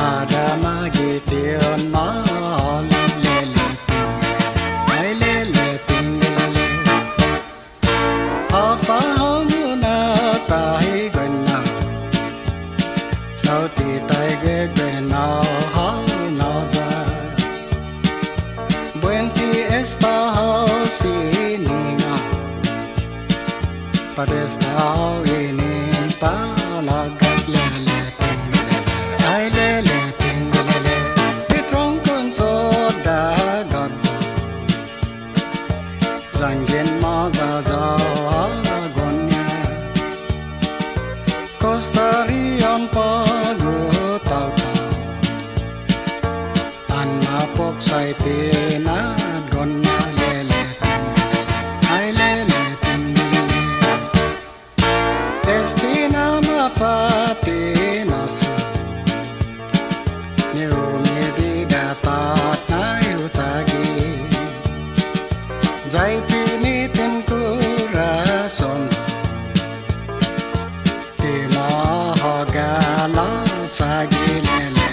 ada magition ma lele ai lele tingale afa hamuna tai gana sauti tai ge gana ha na za buenti esta sininga padesta ini palagat lele ai lele tingale pitrong kun so da god zangen ma za za gonya kostarion pago tau anna pok sai pena gonya lele ai lele tingale destina ma fatina su neu me vida tat nai utagi zai pinitin corazon te ma hogala sagi lele